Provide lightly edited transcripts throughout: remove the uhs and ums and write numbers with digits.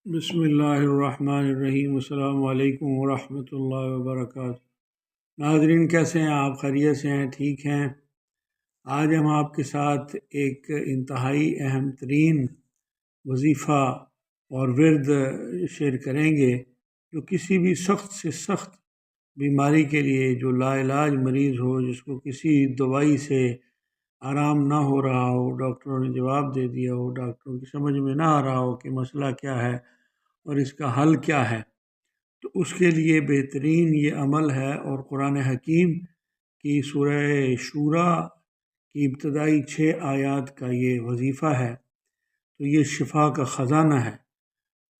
بسم اللہ الرحمن الرحیم۔ السلام علیکم ورحمۃ اللہ وبرکاتہ۔ ناظرین، کیسے ہیں آپ؟ خیریت سے ہیں؟ ٹھیک ہیں؟ آج ہم آپ کے ساتھ ایک انتہائی اہم ترین وظیفہ اور ورد شیئر کریں گے، جو کسی بھی سخت سے سخت بیماری کے لیے، جو لا علاج مریض ہو، جس کو کسی دوائی سے آرام نہ ہو رہا ہو، ڈاکٹروں نے جواب دے دیا ہو، ڈاکٹروں کی سمجھ میں نہ آ رہا ہو کہ مسئلہ کیا ہے اور اس کا حل کیا ہے، تو اس کے لیے بہترین یہ عمل ہے۔ اور قرآن حکیم کی سورہ شورى کی ابتدائی 6 آیات کا یہ وظیفہ ہے، تو یہ شفا کا خزانہ ہے۔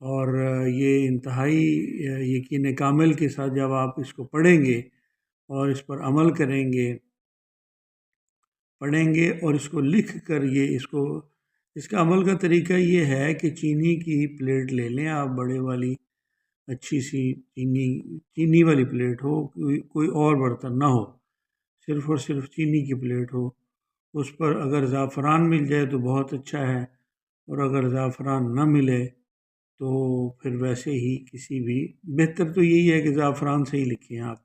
اور یہ انتہائی یقین کامل کے ساتھ جب آپ اس کو پڑھیں گے اور اس پر عمل کریں گے، پڑھیں گے اور اس کو لکھ کر اس کا عمل کا طریقہ یہ ہے کہ چینی کی پلیٹ لے لیں آپ، بڑے والی اچھی سی چینی والی پلیٹ ہو، کوئی اور برتن نہ ہو، صرف اور صرف چینی کی پلیٹ ہو۔ اس پر اگر زعفران مل جائے تو بہت اچھا ہے، اور اگر زعفران نہ ملے تو پھر ویسے ہی کسی بھی، بہتر تو یہی ہے کہ زعفران سے ہی لکھیں آپ۔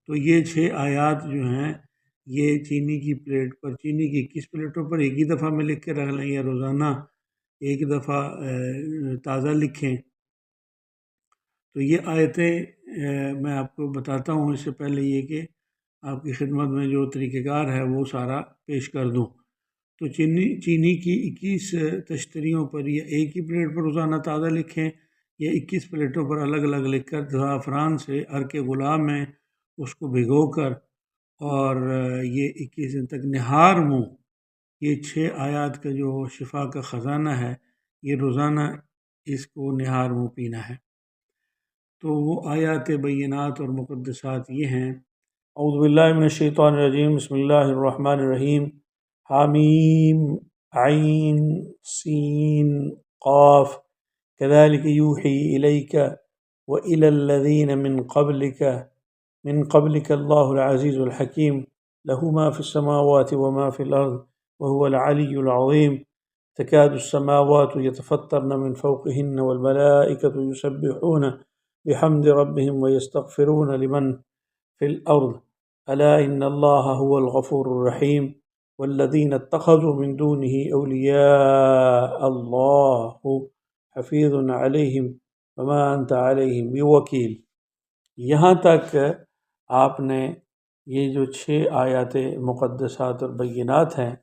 تو یہ 6 آیات جو ہیں، یہ چینی کی پلیٹ پر، چینی کی 21 پلیٹوں پر ایک ہی دفعہ میں لکھ کے رکھ لیں، یا روزانہ ایک دفعہ تازہ لکھیں۔ تو یہ آیتیں میں آپ کو بتاتا ہوں، اس سے پہلے یہ کہ آپ کی خدمت میں جو طریقہ کار ہے وہ سارا پیش کر دوں۔ تو چینی کی 21 تشتریوں پر یا ایک ہی پلیٹ پر روزانہ تازہ لکھیں، یا 21 پلیٹوں پر الگ الگ لکھ کر زعفران سے عرق غلام میں اس کو بھگو کر، اور یہ 21 دن تک نہار منہ، یہ 6 آیات کا جو شفا کا خزانہ ہے، یہ روزانہ اس کو نہار منہ پینا ہے۔ تو وہ آیات بینات اور مقدسات یہ ہیں۔ اعوذ باللہ من الشیطان الرجیم، بسم اللہ الرحمن الرحیم۔ حامیم عین سین قاف كذلك يوحي إليك وإلى الذين من قبلك الله العزيز الحكيم له ما في السماوات وما في الأرض وهو العلي العظيم تكاد السماوات يتفطرن من فوقهن والملائكة يسبحون بحمد ربهم ويستغفرون لمن في الأرض ألا إن الله هو الغفور الرحيم والذين اتخذوا من دونه أولياء الله حفيظ عليهم وما أنت عليهم بوكيل۔ یہاں تک آپ نے یہ جو 6 آیات مقدسات اور بینات ہیں،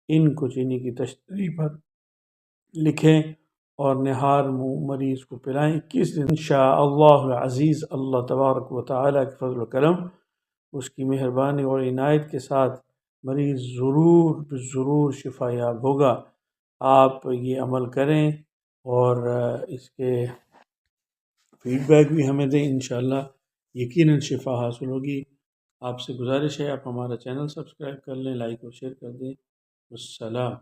ان کو چینی کی تشتری پر لکھیں اور نہار منہ مریض کو پلائیں 21 دن۔ انشاءاللہ العزیز، اللہ تبارک و تعالیٰ کے فضل و کرم، اس کی مہربانی اور عنایت کے ساتھ مریض ضرور شفا یاب ہوگا۔ آپ یہ عمل کریں اور اس کے فیڈ بیک بھی ہمیں دیں، انشاءاللہ یقیناً شفا حاصل ہوگی۔ آپ سے گزارش ہے آپ ہمارا چینل سبسکرائب کر لیں، لائک اور شیئر کر دیں۔ والسلام۔